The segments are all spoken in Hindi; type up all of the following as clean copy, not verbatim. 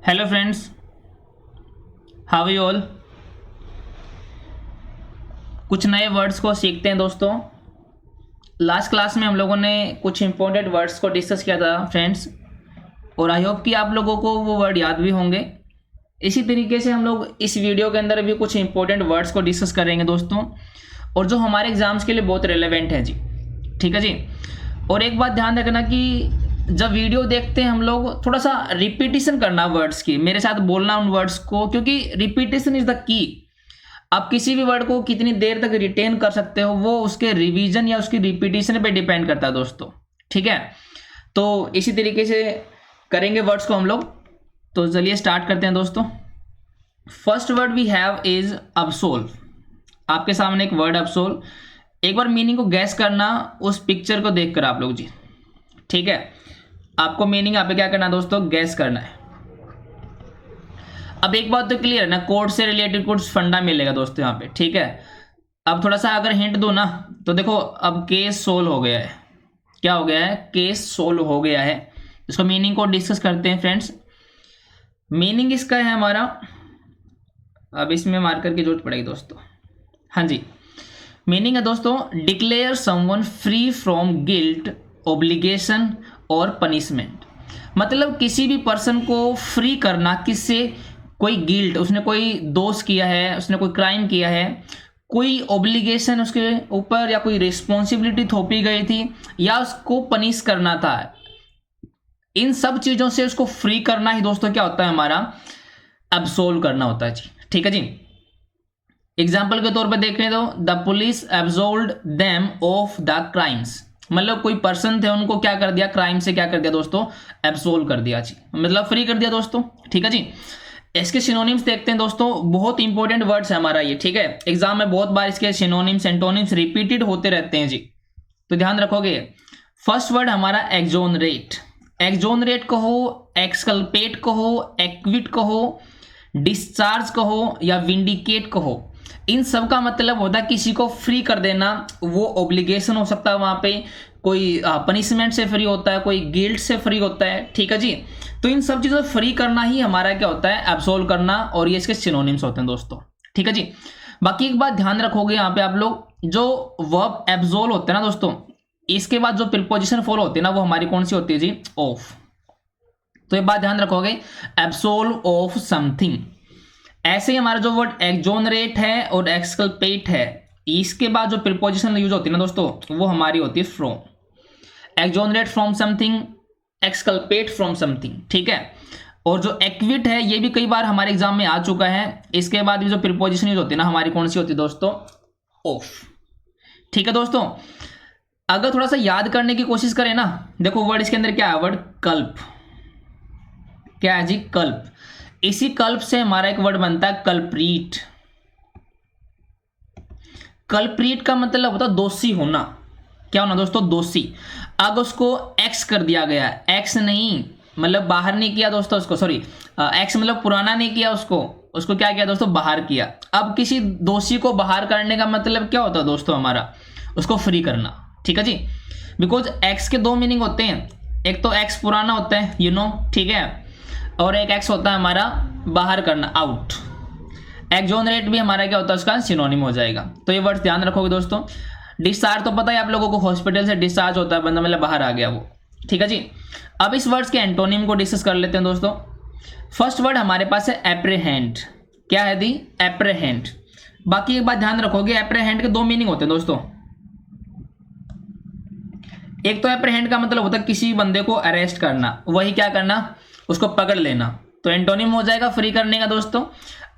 Hello friends, how you all. कुछ नए वर्ड्स को सीखते हैं दोस्तों। लास्ट क्लास में हम लोगों ने कुछ इंपॉर्टेंट वर्ड्स को डिस्कस किया था फ्रेंड्स, और आई होप कि आप लोगों को वो वर्ड याद भी होंगे। इसी तरीके से हम लोग इस वीडियो के अंदर भी कुछ इंपॉर्टेंट वर्ड्स को डिस्कस करेंगे दोस्तों, और जो हमारे एग्जाम्स के लिए बहुत रिलेवेंट है जी। ठीक है जी। और एक बात ध्यान रखना कि जब वीडियो देखते हैं हम लोग थोड़ा सा रिपीटिशन करना वर्ड्स की, मेरे साथ बोलना उन वर्ड्स को, क्योंकि रिपीटिशन इज द की। आप किसी भी वर्ड को कितनी देर तक रिटेन कर सकते हो वो उसके रिवीजन या उसकी रिपीटिशन पे डिपेंड करता है दोस्तों। ठीक है, तो इसी तरीके से करेंगे वर्ड्स को हम लोग। तो चलिए स्टार्ट करते हैं दोस्तों। First word we have is absolve. आपके सामने एक वर्ड अब्सोल्व, एक बार मीनिंग को गैस करना उस पिक्चर को देखकर आप लोग जी। ठीक है, आपको मीनिंग यहाँ पे क्या करना है दोस्तों, गैस करना है। अब एक बात तो क्लियर है ना, कोड से रिलेटेड कुछ फंडा मिलेगा दोस्तों यहाँ पे। ठीक है, अब थोड़ा सा अगर हिंट दूं ना तो देखो, अब केस सोल्व हो गया है। क्या हो गया है, केस सोल्व हो गया है। इसको मीनिंग को डिस्कस करते हैं फ्रेंड्स। मीनिंग इसका है हमारा, अब इसमें मार्कर की जरूरत पड़ेगी दोस्तों। हाँ जी, मीनिंग है दोस्तों, declare someone free from guilt, obligation और पनिशमेंट। मतलब किसी भी पर्सन को फ्री करना, किससे, कोई गिल्ट, उसने कोई दोष किया है, उसने कोई क्राइम किया है, कोई ऑब्लिगेशन उसके ऊपर या कोई रिस्पॉन्सिबिलिटी थोपी गई थी, या उसको पनिश करना था, इन सब चीजों से उसको फ्री करना ही दोस्तों क्या होता है, हमारा एब्सोल्व करना होता है जी। ठीक है जी। एग्जाम्पल के तौर पर देखें तो the police absolved them of the crimes. मतलब कोई पर्सन थे, उनको क्या कर दिया, क्राइम से क्या कर दिया दोस्तों, एब्सोल्व कर दिया जी, मतलब फ्री कर दिया दोस्तों। ठीक है जी। इसके सिनोनिम्स देखते हैं दोस्तों, बहुत इंपॉर्टेंट वर्ड्स है हमारा ये। ठीक है, एग्जाम में बहुत बार इसके सिनोनिम्स एंटोनिम्स रिपीटेड होते रहते हैं जी, तो ध्यान रखोगे। फर्स्ट वर्ड हमारा एक्सोनरेट। एक्सोनरेट कहो, एक्सकल्पेट कहो, एक्विट कहो, डिस्चार्ज कहो या विंडिकेट कहो, इन सब का मतलब होता है किसी को फ्री कर देना। वो ऑब्लिगेशन हो सकता है, वहां पे कोई पनिशमेंट से फ्री होता है, कोई गिल्ट से फ्री होता है। ठीक है जी। तो इन सब चीजों से फ्री करना ही हमारा क्या होता है, एब्सोल्व करना, और ये इसके सिनोनिम्स होते हैं दोस्तों। ठीक है जी। बाकी एक बात ध्यान रखोगे यहाँ पे आप लोग, जो वर्ब एब्सोल्व होते हैं ना दोस्तों, इसके बाद जो प्रीपोजिशन फॉलो होती है ना, वो हमारी कौन सी होती है जी, ऑफ। तो ये बात ध्यान रखोगे, एब्सोल्व ऑफ समथिंग। ऐसे ही हमारा जो वर्ड एक्सोनरेट है और एक्सकल्पेट है, इसके बाद जो प्रीपोजिशन यूज होती है ना दोस्तों, वो हमारी होती है from. Exonerate from something, exculpate from something. ठीक है, और जो एक्विट है ये भी कई बार हमारे एग्जाम में आ चुका है। इसके बाद भी जो प्रीपोजिशन यूज होती है ना, हमारी कौन सी होती है दोस्तों, ऑफ। ठीक है दोस्तों, अगर थोड़ा सा याद करने की कोशिश करें ना, देखो वर्ड इसके अंदर क्या है, वर्ड कल्प। क्या है जी, कल्प। इसी कल्प से हमारा एक वर्ड बनता है कल्प्रीट। कल्प्रीट का मतलब होता है दोषी होना। क्या होना दोस्तों, दोषी। अब उसको एक्स कर दिया गया, एक्स नहीं मतलब बाहर नहीं किया दोस्तों उसको, सॉरी, एक्स मतलब पुराना नहीं किया उसको क्या किया दोस्तों, बाहर किया। अब किसी दोषी को बाहर करने का मतलब क्या होता है दोस्तों, हमारा उसको फ्री करना। ठीक है जी। बिकॉज एक्स के दो मीनिंग होते हैं, एक तो एक्स पुराना होता है, यू नो, ठीक है, और एक एक्स होता है हमारा बाहर करना, आउट। एक्सोनरेट भी हमारा क्या होता है, उसका सिनोनिम हो जाएगा। तो ये वर्ड ध्यान रखोगे दोस्तों। डिस्चार्ज तो पता है आप लोगों को, हॉस्पिटल से डिस्चार्ज होता है बंदा, मतलब बाहर आ गया वो। ठीक है जी। अब इस वर्ड्स के एंटोनिम को डिस्कस कर लेते हैं दोस्तों। फर्स्ट वर्ड हमारे पास है एप्रीहेंड। क्या है दी, एप्रीहेंड। बाकी एक बात ध्यान रखोगे, एप्रीहेंड के दो मीनिंग होते हैं दोस्तों। एक तो एप्रीहेंड का मतलब होता है किसी बंदे को अरेस्ट करना, वही क्या करना, उसको पकड़ लेना, तो एंटोनिम हो जाएगा फ्री करने का दोस्तों।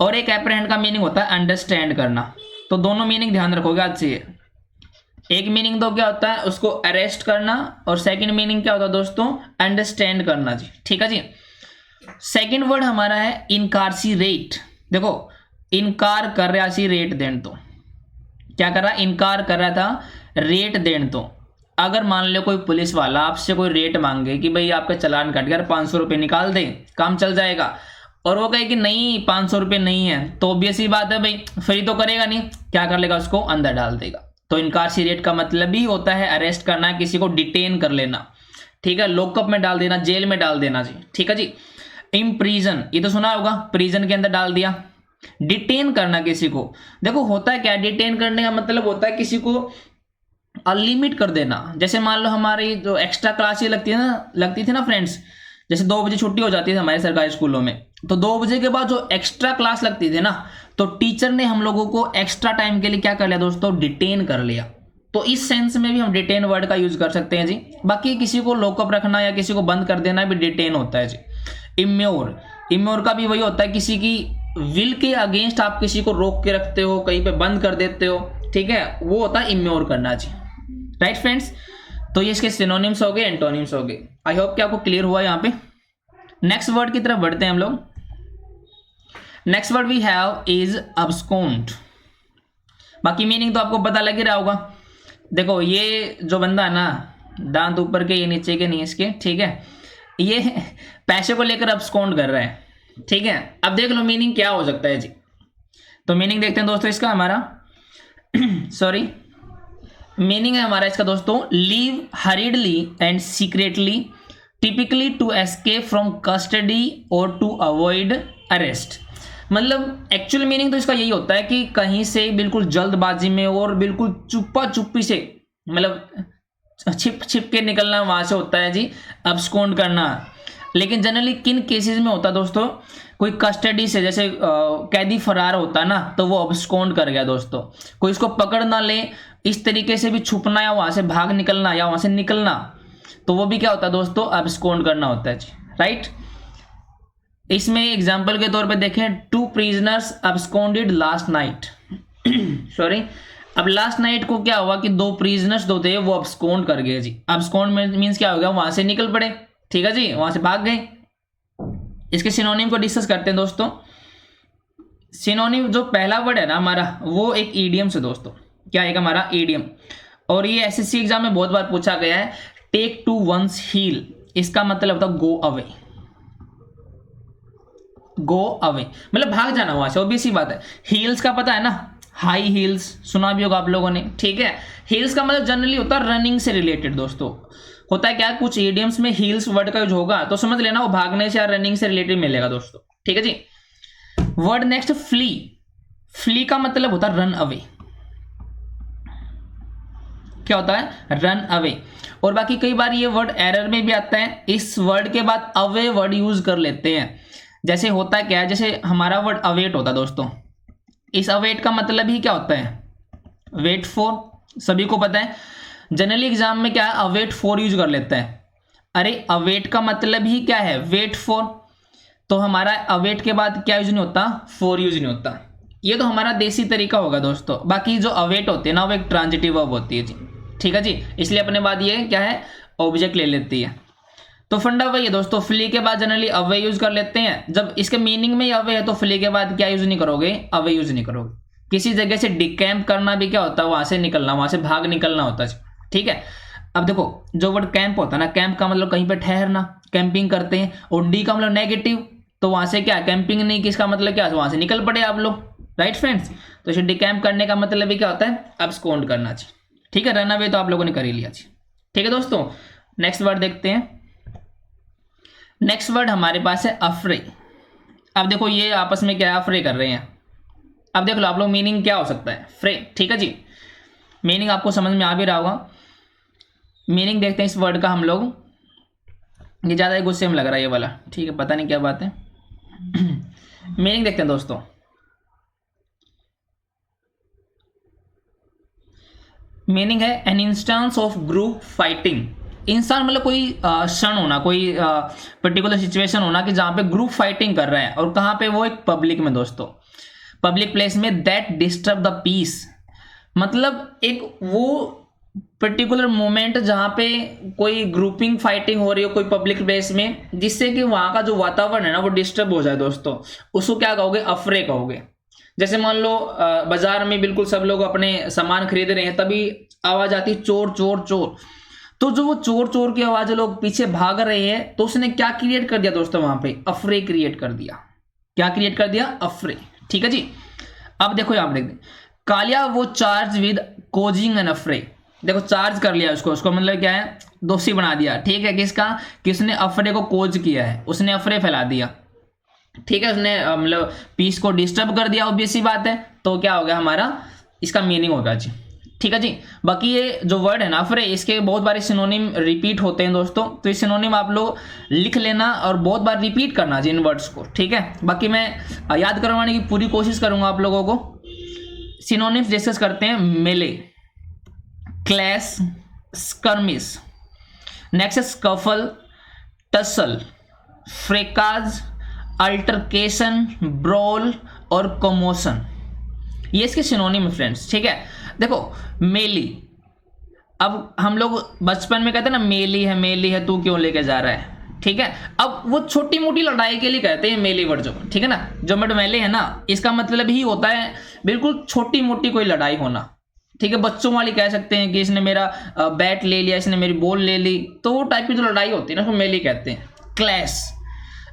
और एक एप्रीहेंड का मीनिंग होता है अंडरस्टैंड करना। तो दोनों मीनिंग ध्यान रखोगे आज से। एक मीनिंग तो क्या होता है, उसको अरेस्ट करना, और सेकंड मीनिंग क्या होता है दोस्तों, अंडरस्टैंड करना जी। ठीक है जी। सेकंड वर्ड हमारा है इनकारसीरेट। देखो, इनकार कर रहा सी रेट देन, तो क्या कर रहा, इनकार कर रहा था रेट देन। तो अगर मान लो कोई पुलिस वाला आपसे कोई रेट मांगे कि भाई आपका चालान कट गया, 500 रुपये निकाल दे, काम चल जाएगा, और वो कहे कि नहीं 500 रुपये नहीं है, तो ऑब्वियस ही बात है भाई फ्री तो करेगा नहीं, क्या कर लेगा, उसको अंदर डाल देगा। तो इनकारसीरेट का मतलब ही होता है अरेस्ट करना, किसी को डिटेन कर लेना। ठीक है, लॉकअप में डाल देना, जेल में डाल देना जी। ठीक है जी। इम्प्रीजन, ये तो सुना होगा, प्रिजन के अंदर डाल दिया। डिटेन करना किसी को, देखो होता है क्या, डिटेन करने का मतलब होता है किसी को अनलिमिट कर देना। जैसे मान लो हमारी जो एक्स्ट्रा क्लासें लगती थी ना फ्रेंड्स, जैसे 2 बजे छुट्टी हो जाती थी हमारे सरकारी स्कूलों में, तो 2 बजे के बाद जो एक्स्ट्रा क्लास लगती थी ना, तो टीचर ने हम लोगों को एक्स्ट्रा टाइम के लिए क्या कर लिया दोस्तों, डिटेन कर लिया। तो इस सेंस में भी हम डिटेन वर्ड का यूज कर सकते हैं जी। बाकी किसी को लॉकअप रखना या किसी को बंद कर देना भी डिटेन होता है जी। इम्योर, इम्योर का भी वही होता है, किसी की विल के अगेंस्ट आप किसी को रोक के रखते हो, कहीं पे बंद कर देते हो, ठीक है, वो होता है इम्योर करना जी। राइट फ्रेंड्स, तो ये इसके सिनोनिम्स हो गए, एंटोनिम्स हो गए। आई होप कि आपको क्लियर हुआ यहाँ पे। नेक्स्ट वर्ड की तरफ बढ़ते हैं हम लोग। Next word we have is abscond. बाकी मीनिंग तो आपको पता लग ही रहा होगा। देखो ये जो बंदा है ना, दांत ऊपर के ये नीचे के नहीं इसके, ठीक है, ये पैसे को लेकर अब्सकॉन्ड कर रहा है, ठीक है। अब देख लो मीनिंग क्या हो सकता है जी। तो मीनिंग देखते हैं दोस्तों इसका हमारा सॉरी, मीनिंग है हमारा इसका दोस्तों, leave hurriedly and secretly, typically to escape from custody और टू अवॉइड अरेस्ट। मतलब एक्चुअल मीनिंग तो इसका यही होता है कि कहीं से बिल्कुल जल्दबाजी में और बिल्कुल चुप्पा चुप्पी से, मतलब छिप छिप के निकलना, वहां से होता है जी अब्सकॉन्ड करना। लेकिन जनरली किन केसेस में होता है दोस्तों, कोई कस्टडी से, जैसे कैदी फरार होता ना, तो वो अब्सकॉन्ड कर गया दोस्तों, कोई इसको पकड़ ना ले, इस तरीके से भी छुपना या वहां से भाग निकलना या वहां से निकलना, तो वो भी क्या होता है दोस्तों, अब्सकॉन्ड करना होता है जी। राइट, इसमें एग्जाम्पल के तौर पे देखें, 2 प्रिजनर्स अब्सकॉन्डेड लास्ट नाइट सॉरी, अब लास्ट नाइट को क्या हुआ कि 2 प्रिजनर्स जो थे वो अब्सकॉन्ड कर गए जी। अब्सकॉन्ड मींस क्या हो गया, वहां से निकल पड़े, ठीक है जी, वहां से भाग गए। इसके सिनोनिम को डिस्कस करते हैं दोस्तों। सिनोनिम जो पहला वर्ड है ना हमारा, वो एक ईडियम से दोस्तों, क्या है हमारा, ईडियम। और ये एसएससी एग्जाम में बहुत बार पूछा गया है, टेक टू वंस हील, इसका मतलब होता है गो अवे, गो अवे मतलब भाग जाना वहां से, ऑब्वियस सी बात है। हील्स का पता है ना, हाई हील्स सुना भी होगा आप लोगों ने, ठीक है। हील्स का मतलब जनरली होता है रनिंग से रिलेटेड दोस्तों। होता है क्या, कुछ इडियम्स में हील्स वर्ड का यूज होगा, तो समझ लेना वो भागने से या रनिंग से रिलेटेड मिलेगा दोस्तों, ठीक है जी। Word next, flee. फ्ली का मतलब होता है रन अवे, क्या होता है, रन अवे। और बाकी कई बार ये वर्ड एरर में भी आता है, इस वर्ड के बाद अवे वर्ड यूज कर लेते हैं। जैसे होता क्या है, जैसे हमारा वर्ड अवेट होता है दोस्तों, इस अवेट का मतलब ही क्या होता है, वेट फॉर, सभी को पता है। जनरली एग्जाम में क्या है, अवेट फॉर यूज कर लेता है। अरे अवेट का मतलब ही क्या है, वेट फॉर, तो हमारा अवेट के बाद क्या यूज नहीं होता, फॉर यूज नहीं होता। ये तो हमारा देसी तरीका होगा दोस्तों। बाकी जो अवेट होते हैं ना, वो एक ट्रांजिटिव वर्ब होती है जी, ठीक है जी, इसलिए अपने बाद ये क्या है, ऑब्जेक्ट ले लेती है। तो फंडा वही है दोस्तों, फ्ली के बाद जनरली अवे यूज कर लेते हैं। जब इसके मीनिंग में अवे है तो फ्ली के बाद क्या यूज नहीं करोगे, अवे यूज नहीं करोगे। किसी जगह से डिकैम्प करना भी क्या होता है, वहां से निकलना, वहां से भाग निकलना होता है, ठीक है। अब देखो जो वर्ड कैंप होता है ना, कैंप का मतलब कहीं पे ठहरना, कैंपिंग करते हैं, और डी का मतलब नेगेटिव, तो वहां से क्या, कैंपिंग नहीं, किसका मतलब क्या, वहां से निकल पड़े आप लोग, राइट फ्रेंड्स। तो इसे डिकैम्प करने का मतलब भी क्या होता है, अब्सकॉन्ड करना चाहिए, ठीक है। रन अवे तो आप लोगों ने कर ही लिया, ठीक है दोस्तों। नेक्स्ट वर्ड देखते हैं। नेक्स्ट वर्ड हमारे पास है अफ्रे। अब देखो ये आपस में क्या अफ्रे कर रहे हैं। अब देख लो आप लोग मीनिंग क्या हो सकता है, फ्रे, ठीक है जी। मीनिंग आपको समझ में आ भी रहा होगा। मीनिंग देखते हैं इस वर्ड का हम लोग। ये ज़्यादा ही गुस्से में लग रहा है ये वाला, ठीक है, पता नहीं क्या बात है। मीनिंग देखते हैं दोस्तों। मीनिंग है an instance of group fighting. इंसान मतलब कोई क्षण होना, कोई पर्टिकुलर सिचुएशन होना कि जहां पे ग्रुप फाइटिंग कर रहे हैं, और कहां पे, वो एक पब्लिक में दोस्तों, पब्लिक प्लेस में। दैट डिस्टर्ब द पीस, मतलब एक वो पर्टिकुलर मोमेंट जहां पे कोई ग्रुपिंग फाइटिंग हो रही हो कोई पब्लिक प्लेस में, जिससे कि वहां का जो वातावरण है ना वो डिस्टर्ब हो जाए दोस्तों, उसको क्या कहोगे, अफरे कहोगे। जैसे मान लो बाजार में बिल्कुल सब लोग अपने सामान खरीद रहे हैं, तभी आवाज आती चोर चोर चोर, तो जो वो चोर चोर की आवाज लोग पीछे भाग रहे हैं, तो उसने क्या क्रिएट कर दिया दोस्तों, वहां पे अफरे क्रिएट कर दिया। क्या क्रिएट कर दिया, अफरे, ठीक है जी। अब देखो यहां पर कालिया वो चार्ज विद कोजिंग एन अफरे। देखो चार्ज कर लिया उसको मतलब क्या है, दोषी बना दिया, ठीक है, किसका, किसने अफरे को कोज किया है, उसने अफरे फैला दिया, ठीक है, उसने मतलब पीस को डिस्टर्ब कर दिया, ऑब्वियस सी बात है, तो क्या हो गया हमारा, इसका मीनिंग होगा जी। ठीक है जी। बाकी ये जो वर्ड है ना फ्रे, इसके बहुत बार सिनोनिम रिपीट होते हैं दोस्तों, तो ये सिनोनिम आप लोग लिख लेना और बहुत बार रिपीट करना जी इन वर्ड्स को। ठीक है, बाकी मैं याद करवाने की पूरी कोशिश करूंगा आप लोगों को। सिनोनिम्स डिस्कस करते हैं। Melee, clash, skirmish, next scuffle, tussle, fracas, altercation, brawl और कमोशन, ये इसके सिनोनिम है फ्रेंड्स। ठीक है, देखो मेली, अब हम लोग बचपन में कहते हैं ना मेली है, मेली है, तू क्यों लेके जा रहा है। ठीक है, अब वो छोटी मोटी लड़ाई के लिए कहते हैं मेली वर्ड जो, ठीक है ना, जो मड मेले है ना, इसका मतलब ही होता है बिल्कुल छोटी मोटी कोई लड़ाई होना। ठीक है, बच्चों वाली कह सकते हैं कि इसने मेरा बैट ले लिया, इसने मेरी बॉल ले ली, तो वो टाइप की जो लड़ाई होती है ना उसको मेली कहते हैं। क्लैश,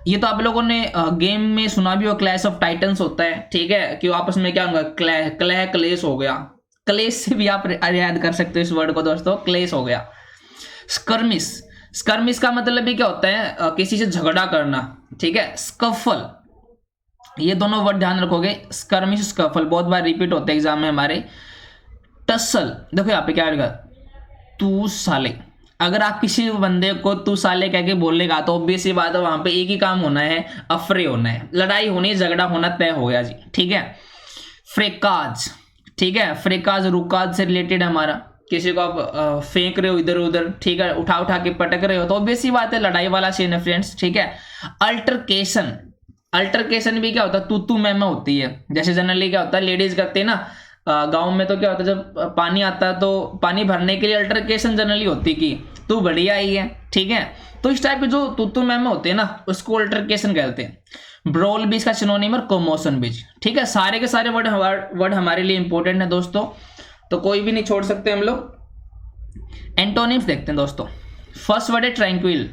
ये तो आप लोगों ने गेम में सुना भी हो, क्लैश ऑफ टाइटन्स होता है। ठीक है, कि आपस में क्या होगा, क्लेश हो गया, क्लेश से भी आप याद कर सकते हो इस वर्ड को दोस्तों, क्लेश हो गया। स्कर्मिश, स्कर्मिश का मतलब भी क्या होता है, किसी से झगड़ा करना। ठीक है, स्कफल, ये दोनों वर्ड ध्यान रखोगे, स्कर्मिश स्कफल बहुत बार रिपीट होते हैं एग्जाम में हमारे। टसल, देखो यहाँ पे क्या लिखा, तू साले, अगर आप किसी बंदे को तू साले कह के बोलेगा तो ऑब्वियस सी बात है वहां पे एक ही काम होना है, अफरे होना है, लड़ाई होनी, झगड़ा होना तय हो गया जी। ठीक है, फ्रेकाज, ठीक है, फ्रेकाज रुकाज से रिलेटेड हमारा, किसी को आप फेंक रहे हो इधर उधर, ठीक है, उठा उठा के पटक रहे हो, तो ऑब्वियस सी बात है लड़ाई वाला सीन है फ्रेंड्स। ठीक है, अल्टरकेशन, अल्टरकेशन भी क्या होता है, तू मैं होती है, जैसे जनरली क्या होता है लेडीज करते हैं ना गांव में, तो क्या होता है जब पानी आता है तो पानी भरने के लिए अल्टरकेशन जनरली होती है कि तू बढ़िया ही है। ठीक है, तो इस टाइप के जो तू मैं होते हैं ना उसको अल्टरकेशन कहते हैं। ब्रॉल भी इसका सिनोनिम और कमोशन भी। ठीक है, सारे के सारे वर्ड हमारे लिए इंपॉर्टेंट है दोस्तों, तो कोई भी नहीं छोड़ सकते हम लोग। एंटोनिम्स देखते हैं दोस्तों। फर्स्ट वर्ड है ट्रैंक्विल।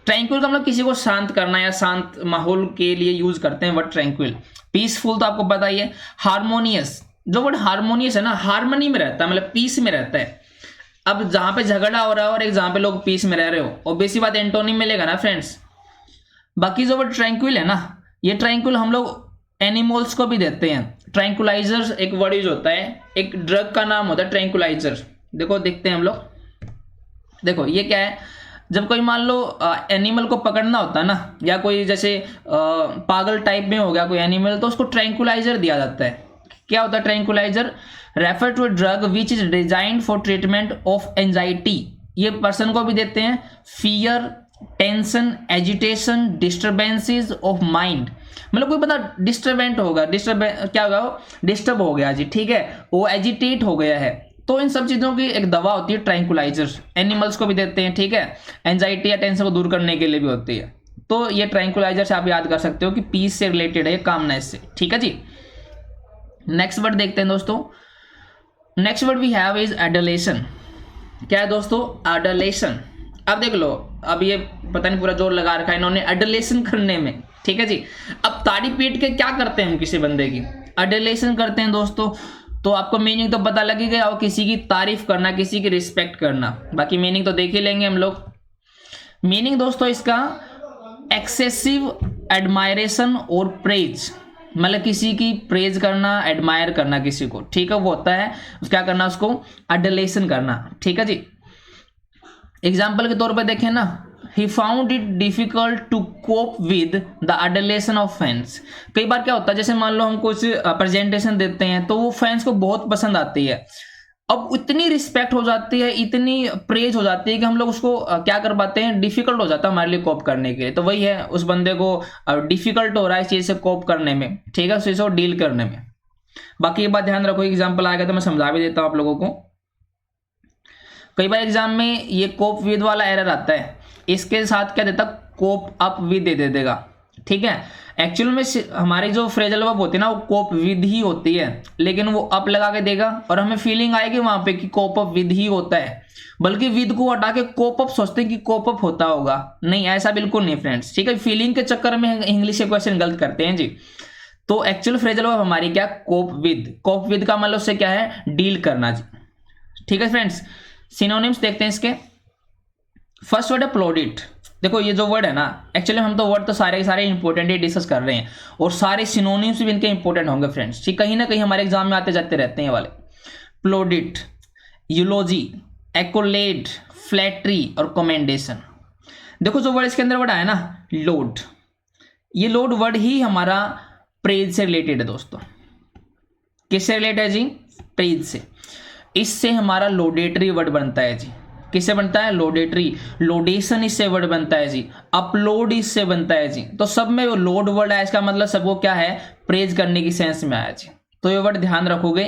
ट्रैंक्विल का मतलब किसी को शांत करना या शांत माहौल के लिए यूज करते हैं वर्ड ट्रैंक्विल। पीसफुल तो आपको पता ही है। हार्मोनियस, जो वर्ड हार्मोनियस है ना, हार्मनी में रहता है, मतलब पीस में रहता है। अब जहां पे झगड़ा हो रहा है और एक जहां पे लोग पीस में रह रहे हो, ऑब्वियस सी बात एंटोनिम मिलेगा ना फ्रेंड्स। बाकी जो वर्ड ट्रैंक्विल है ना, ये ट्रैंक्विल हम लोग एनिमल्स को भी देते हैं। ट्रैंक्विलाइजर एक वर्ड यूज होता है, एक ड्रग का नाम होता है ट्रैंक्विलाइजर। देखो देखते हैं हम लोग, देखो ये क्या है, जब कोई मान लो एनिमल को पकड़ना होता है ना, या कोई जैसे पागल टाइप में हो गया कोई एनिमल, तो उसको ट्रैंक्विलाइजर दिया जाता है। क्या होता है tranquilliser? Refer to a drug which is designed for treatment of anxiety. ये पर्सन को भी देते हैं। Fear, tension, agitation, disturbances of mind, मतलब कोई बंदा डिस्टर्बेंट होगा, क्या होगा, वो डिस्टर्ब हो गया जी। ठीक है, वो एजिटेट हो गया है, तो इन सब चीजों की एक दवा होती है ट्रैंक्विलाइजर। एनिमल्स को भी देते हैं। ठीक है, एंजाइटी या टेंशन को दूर करने के लिए भी होती है। तो ये ट्रैंक्विलाइजर से आप याद कर सकते हो कि पीस से रिलेटेड है, कामनेस से। ठीक है जी। नेक्स्ट वर्ड देखते हैं दोस्तों। Next word we have is adulation. क्या है दोस्तों? एडलेशन। अब देख लो, अब ये पता नहीं पूरा जोर लगा रखा है इन्होंने एडलेशन करने में। ठीक है जी। अब ताड़ी पीट के क्या करते हैं हम किसी बंदे की? एडलेशन करते हैं दोस्तों। तो आपको मीनिंग तो पता लग ही गया, और किसी की तारीफ करना, किसी की रिस्पेक्ट करना। बाकी मीनिंग तो देख ही लेंगे हम लोग। मीनिंग दोस्तों इसका एक्सेसिव एडमायरेशन और प्रेज, मतलब किसी की प्रेज करना, एडमायर करना किसी को। ठीक है, वो होता है क्या करना, उसको एडलेशन करना। ठीक है जी। एग्जाम्पल के तौर पर देखें ना, he found it difficult to cope with the adulation of fans। कई बार क्या होता है, जैसे मान लो हम कुछ प्रेजेंटेशन देते हैं तो वो फैंस को बहुत पसंद आती है। अब इतनी रिस्पेक्ट हो जाती है, इतनी प्रेज हो जाती है कि हम लोग उसको क्या कर पाते हैं, डिफिकल्ट हो जाता है हमारे लिए कोप करने के लिए। तो वही है, उस बंदे को डिफिकल्ट हो रहा है इस चीज से कोप करने में। ठीक है, उस चीज को डील करने में। बाकी ये बात ध्यान रखो, एग्जाम्पल आएगा तो मैं समझा भी देता हूँ आप लोगों को। कई बार एग्जाम में ये कोप विद वाला एरर आता है, इसके साथ क्या देता, कोप अप विद दे देगा। ठीक है, एक्चुअल में हमारी जो फ्रेजल वर्ब होती है ना, वो कोप विद ही होती है, लेकिन वो अप लगा के देगा और हमें फीलिंग आएगी वहां पे कि कोप अप विद ही होता है, बल्कि विद को हटा के कोप अप सोचते हैं कि कोप अप होता होगा। नहीं, ऐसा बिल्कुल नहीं फ्रेंड्स। ठीक है, फीलिंग के चक्कर में इंग्लिश के क्वेश्चन गलत करते हैं जी। तो एक्चुअल फ्रेजल वर्ब हमारी क्या, कोप विद। कोप विद का मतलब से क्या है, डील करना जी। ठीक है फ्रेंड्स, सिनोनिम्स देखते हैं इसके। फर्स्ट वर्ड है प्लॉडिट। देखो ये जो वर्ड है ना, एक्चुअली हम तो वर्ड तो सारे के सारे इंपॉर्टेंट ही डिस्कस कर रहे हैं, और सारे सिनोनिम्स भी इनके इंपॉर्टेंट होंगे फ्रेंड्स, ठीक, कहीं ना कहीं हमारे एग्जाम में आते जाते रहते हैं वाले। प्लोडिट, यूलोजी, एक्कोलेड, फ्लैटरी और कमेंडेशन। देखो जो वर्ड इसके अंदर वर्ड आया ना, लोड, ये लोड वर्ड ही हमारा प्रेज से रिलेटेड है दोस्तों। किससे रिलेटेड है जी? प्रेज से। इससे हमारा लोडेटरी वर्ड बनता है जी। किससे बनता है? लोडेटरी। लोडेशन इससे वर्ड बनता है जी। अपलोड इससे बनता है जी। तो सब में वो लोड वर्ड है, इसका मतलब सबको क्या है? प्रेज करने की सेंस में आया जी। तो ये वर्ड ध्यान रखोगे।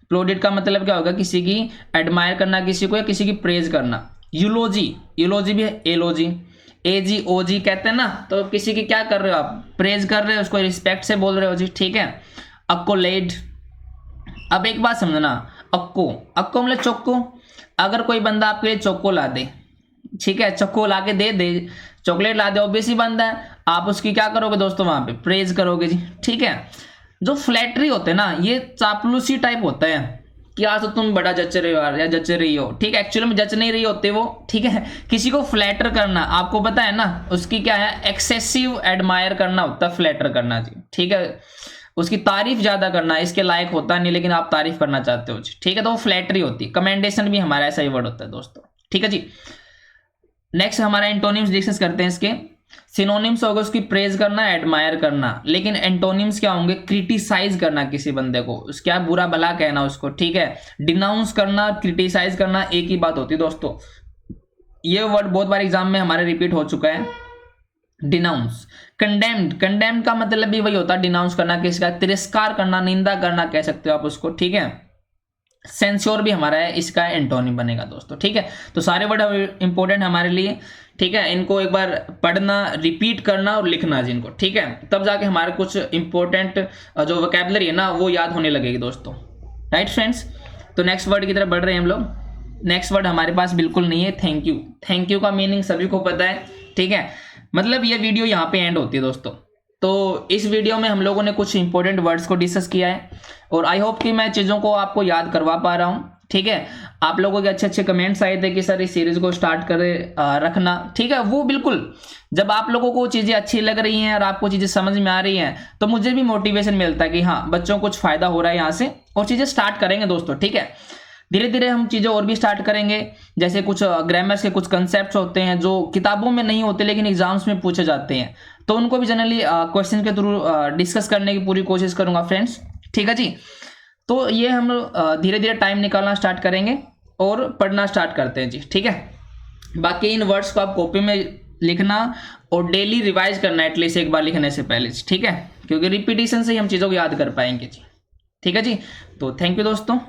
प्लोडिट का मतलब क्या होगा? किसी की एडमायर करना, किसी को या किसी की प्रेज करना। यूलोजी, यूलोजी भी है, एलोजी, एजी ओजी कहते हैं ना, तो किसी की क्या कर रहे हो आप? प्रेज कर रहे हो, उसको रिस्पेक्ट से बोल रहे हो जी, ठीक है। अक्कोलेड, अब एक बात समझना, अक्को, अक्को मतलब चोक्को। अगर कोई बंदा आपके लिए चोक्को ला दे, ठीक है, चोक्को ला के दे दे, चॉकलेट ला दे, ऑब्वियस ही बंदा है, आप उसकी क्या करोगे दोस्तों? वहां पे प्रेज करोगे जी, ठीक है। जो फ्लैटरी होते हैं ना, ये चापलूसी टाइप होता है कि आज तो तुम बड़ा जच रहे हो यार, या जच रही हो, ठीक है, एक्चुअली में जच नहीं रही होते वो, ठीक है। किसी को फ्लैटर करना, आपको पता है ना, उसकी क्या है? एक्सेसिव एडमायर करना होता है फ्लैटर करना जी, ठीक है। उसकी तारीफ ज्यादा करना, इसके लायक होता नहीं लेकिन आप तारीफ करना चाहते हो जी, ठीक है, तो वो फ्लैटरी होती है। कमेंडेशन भी हमारा ऐसा ही वर्ड होता है दोस्तों, ठीक है जी। नेक्स्ट हमारा एंटोनिम्स डिस्कस करते हैं इसके। सिनोनिम्स होगा उसकी प्रेज करना, एडमायर करना, लेकिन एंटोनिम्स क्या होंगे? क्रिटिसाइज करना किसी बंदे को, क्या बुरा भला कहना उसको, ठीक है। डिनाउंस करना, क्रिटिसाइज करना एक ही बात होती है दोस्तों। ये वर्ड बहुत बार एग्जाम में हमारे रिपीट हो चुका है, डिनाउंस। कंडेम्ड, कंडेम्ड का मतलब भी वही होता है, डिनाउंस करना, किसका? तिरस्कार करना, निंदा करना कह सकते हो आप उसको, ठीक है। सेंश्योर भी हमारा है, इसका एंटोनिम बनेगा दोस्तों, ठीक है। तो सारे वर्ड इंपॉर्टेंट हमारे लिए, ठीक है। इनको एक बार पढ़ना, रिपीट करना और लिखना जिनको, ठीक है, तब जाके हमारे कुछ इंपॉर्टेंट जो वोकैबुलरी है ना वो याद होने लगेगी दोस्तों, राइट फ्रेंड्स। तो नेक्स्ट वर्ड की तरफ बढ़ रहे हैं हम लोग। नेक्स्ट वर्ड हमारे पास बिल्कुल नहीं है, थैंक यू। थैंक यू का मीनिंग सभी को पता है, ठीक है। मतलब ये वीडियो यहाँ पे एंड होती है दोस्तों। तो इस वीडियो में हम लोगों ने कुछ इंपॉर्टेंट वर्ड्स को डिस्कस किया है, और आई होप कि मैं चीज़ों को आपको याद करवा पा रहा हूँ, ठीक है। आप लोगों के अच्छे अच्छे कमेंट्स आए थे कि सर इस सीरीज को स्टार्ट करें रखना, ठीक है। वो बिल्कुल, जब आप लोगों को चीज़ें अच्छी लग रही हैं और आपको चीज़ें समझ में आ रही हैं, तो मुझे भी मोटिवेशन मिलता है कि हाँ बच्चों को कुछ फायदा हो रहा है यहाँ से, और चीज़ें स्टार्ट करेंगे दोस्तों, ठीक है। धीरे धीरे हम चीज़ें और भी स्टार्ट करेंगे, जैसे कुछ ग्रामर्स के कुछ कंसेप्ट्स होते हैं जो किताबों में नहीं होते लेकिन एग्जाम्स में पूछे जाते हैं, तो उनको भी जनरली क्वेश्चन के थ्रू डिस्कस करने की पूरी कोशिश करूंगा फ्रेंड्स, ठीक है जी। तो ये हम धीरे धीरे टाइम निकालना स्टार्ट करेंगे और पढ़ना स्टार्ट करते हैं जी, ठीक है। बाकी इन वर्ड्स को आप कॉपी में लिखना और डेली रिवाइज करना, एटलीस्ट एक बार लिखने से पहले, ठीक है, क्योंकि रिपीटिशन से ही हम चीज़ों को याद कर पाएंगे जी, ठीक है जी। तो थैंक यू दोस्तों।